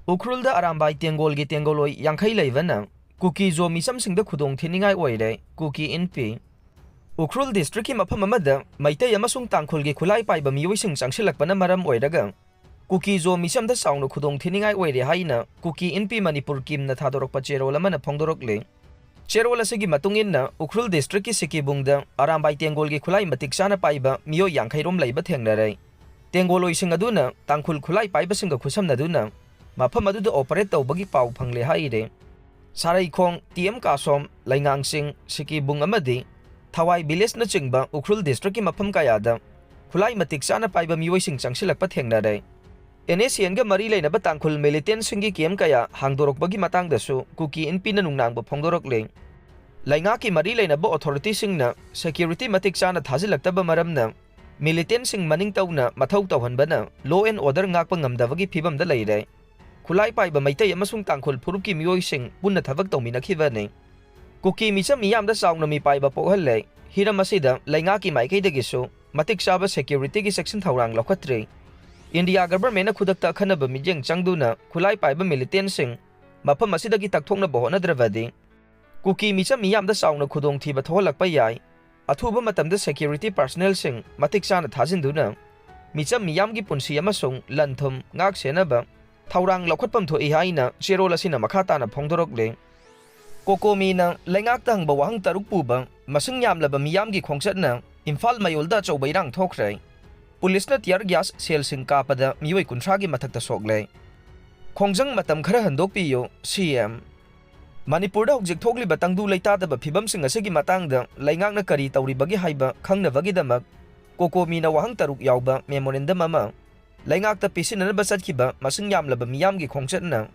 Ukhrulda Arambai Tenggolgi Tenggolloi Yankai Leibana Kuki-Zo Michamsingda Khudongthiningai Oire KukiInpi Ukhrul District Mafam amada Meeoi amasung Tangkhulgi khulai paiba miyoising changsilakpana maram oiraga Kuki-Zo Michamda saungna Khudongthiningai Oire haina KukiInpi Manipur kimna thadorokpa cherol amana phongdorokle cherol asigi matunginna Ukhrul District ki sikibungda Arambai Tenggolgi khulai matik chana paiba miyo yankai rom leiba thengnare Tenggoloi sing aduna tangkhul khulai paiba singa khusamnaduna Mafam aduda operate tawbagi pau phangle haire Sarai khong TM kasom laingang sing sikibung amadi Thawai village na chingba Ukhrul district ki mafam kayada khulai matik chana paiba miwoi sing changsilakpa thengnare NSN ga mari leinaba tangkhul militant singi kem kaya hangdorokbagi matangdasu KukiInpi na nungnangba phongdorokle lainga ki mari leinaba authority singna security matik chana thajilaktaba maramna militant sing maning tawna mathau tawhanbana law and order ngakpa ngamdabagi phibamda leire khulai paiba Meeoi amasung tangkhul phurupki mioi sing punna thabak tawminakhibani Kuki Micham miyamda saungna mi paiba pohalle hiram asida lainga ki maikaidagisu matik chaba security ki section thawrang lokhatre India government na khudakta khanaba mijeng changduna khulai paiba militant sing mafam asidagi takthokna bohonadravadi Kuki Micham miyamda saungna khudongthiba thohalakpa yai athuba matamda security personnel sing matik chana thajinduna Micham miyamgi punsi amasung lanthum ngak senaba Thaurang lokhatpam thoi haina cherol asina makhata na phongdorokle Kokomi na laingak tang bawang taruk puba masung yamlaba miyamgi khongchatna Imphal mayolda chaubairang thokre Police na tear gas sel sing Kappada Meeoi kuntragi Mathakta Sokle Khongjang Matam Khara Handokpiyu CM Manipurda hojik thokli batangdu leitadaba phibam sing asigi matangda laingak na kari tawribagi haiba khangnabagi-damak Kokomi na wahang taruk yauba memorandum ama laingakta pisinanaba chatkiba masung yamlaba miyamgi khongchatna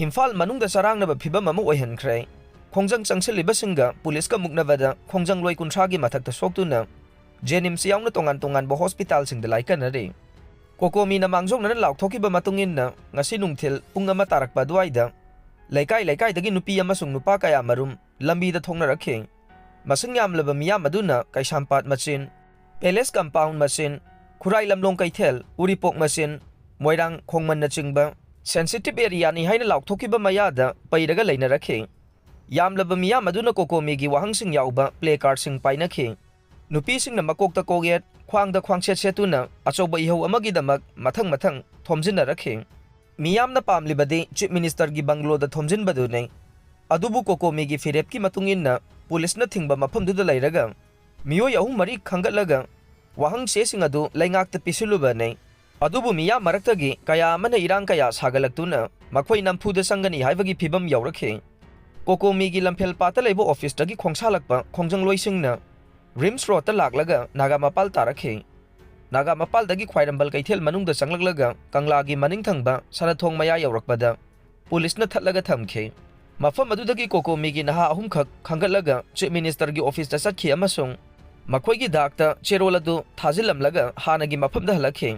Imphal manungda sarangnaba phibam ama oihankhre Khongjang changsilliba singa police ka muknabada Khongjang loi kuntragi Mathakta soktuna Jenims yaungna tongan bo hospital singda laikanare Kokomi na mangjongna laukthokkiba matunginna ngasi nungthil pung ama tarakpa duaida laikai dagi nupi amasung nupa kaya marum lambida thongnarakhe masung yamlaba miyam aduna kaisampat machin palace compound machin Khurai lamlong kaithel uripok machin moirang khongman na chingba sensitive area ni haina laukthokkiba mayada pairaga leinarakhe yamlaba miyam aduna Kokomi gi wahangsing yauba play card sing painakhe nupi singna makokta koget khwangda khwangset setuna achoba ihau amagi damak mathang thomjinarakhe miyamna pamlibadi chief minister gi banglo da thomjinbadu nei adubu Kokomi gi firepki matunginna police na thingba mafamduda leiraga Meeoi ahum mari khangatlaga wahang se singadu laingakta pisuluba nei adubu miyam maraktagi kaya amana irang kaya sagalaktuna makhoi nampuda sangani haibagi phibam yaurakhe Kokomi gi lamphel pata leibo office dagi khongsalakpa khongjang loisingna Rims Road ta laklaga Nagamapal tarakhe Nagamapal dagi khwairambal kaithel manungda changlaklaga Kanglagi maning thangba sanathong maya yaurakpada police na thatlaga thamkhe mafam adudagi Kokomi gi naha ahum khak khangatlaga chief minister gi office ta chatkhi amasung makhoi gi dakta cherol adu thajilamlaga hanagi mafamda halakhe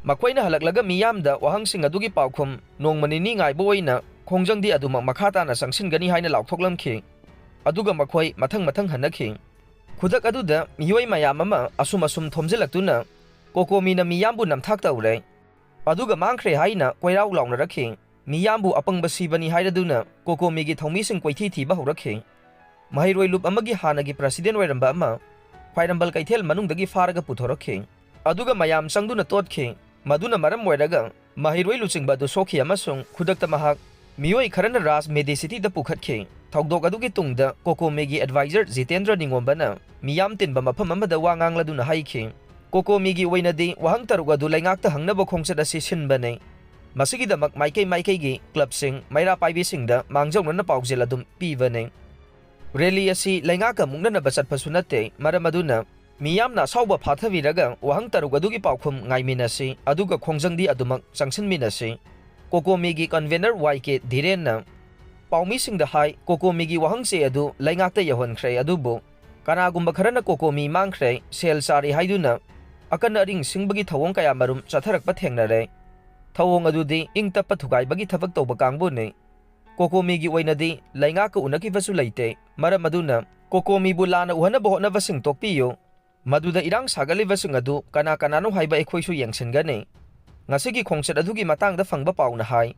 makhoina halaklaga miyamda wahangsing adugi paukhum nongmanini ngaibo oina Khongjang di aduma makhata na sangsingani haina laukthoklamkhe aduga makhoi mathang hanakhe Khudak aduda Meeoi mayam ama asum thomjilaktuna Kokomi na miyambu namthakta ure aduga mangkhre haina koirau laungnarakhe miyambu apangba sibani hairaduna Kokomi gi thomi sing koithi thiba horakhe Mahairoi lup amagi hanagi president oiramba ama khwairambal kaithel manungdagi faraga puthorakhe aduga mayam changduna totkhe maduna maram oiraga Mahairoi luchingba du sokhi amasung khudakta mahak Meeoi kharana raj medicity da pukhatke thokdok adugi tungda Kokomi gi advisor Jitendra Ningombana miyam tinba mafam amada wangangladuna haikhe Kokomi gi oinadi wahang taruk adu laingakta hangnaba khongchat asi sinbane masigi damak maikei gi club sing maira paibi singda mangjongna paujel adum pibane rally asi laingaka mungna basat pasunate maramaduna miyamna sauba phathawiraga wahang taruk adugi paukhum ngaiminasi aduga khongjangdi adumak changsinminasi Kokomi gi convener YK Dhirenna paumi singda hai Kokomi gi wahangse adu laingakta yahonkhre adubu kanagumba kharana Kokomi mangkhre sel sari haiduna akana ring singbagi thawong kaya marum chatharakpa thengnare thawong adudi ingtappa thugaibagi thabak tawba kangbu ne Kokomi gi oinadi laingaka unakibasu leite maram aduna Kokomi bulana uhana bohna wasing tokpiyu maduda irang sagaliba sing adu kana no haiba ekhoisu yengsingane ngasigi khongchat adugi matangda fangba pauna hai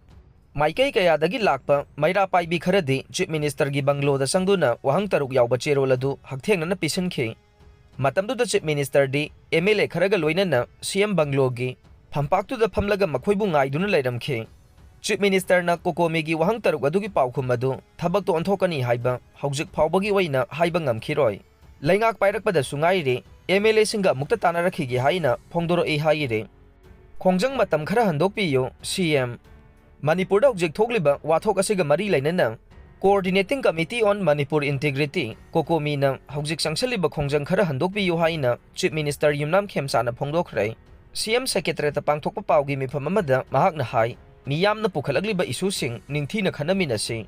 Maikai kayadagi lakpa maira paibi kharadi Chief Minister gi banglo da sangduna wahang taruk yawba cherol adu hakthengna na pisanki. Matamdu da Chief Minister di MLA kharaga loinana CM banglo gi phampaktu da phamlaga makhoibu ngaiduna leiramki. Chief Minister na kokomi gi wahang taruk adu gi paukhum adu thabak to onthokani haiba haujik phawbagi waina haiba ngamkhiroi. Laingak pairakpada sungaire MLA singa mukta tanarakhi gi haina phongdoro e haire. Khongjang matam khara handokpiyu CM Manipur da hujik thokliba wathok asiga mari lainana Coordinating Committee on Manipur Integrity kokomi na hujik sangsaliba khongjang khara handokpiyu haina Chief Minister Yumnam Khemsana phongdokhrai. CM Secretary ta pangthokpa pawgi mifam amada mahakna hai miyamna pukhalagliba issue sing ningthina khanaminasi.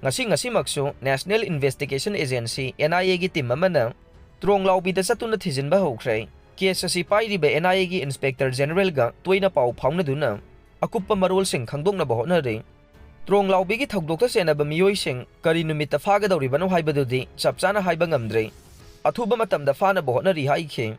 Ngasi makso National Investigation Agency NIA gi team amana tronglaubi da satuna thijinba hokrai. Case asi pairiba NIA gi Inspector General ga toina paw phawnaduna akuppa marol sing khangdokna bahonare. Tronglaubi gi thokdokta senaba Meeoi sing kari numita fagadawribano haibadudi chapchana haiba ngamdre. Athuba matamda fana bahonari haikhe.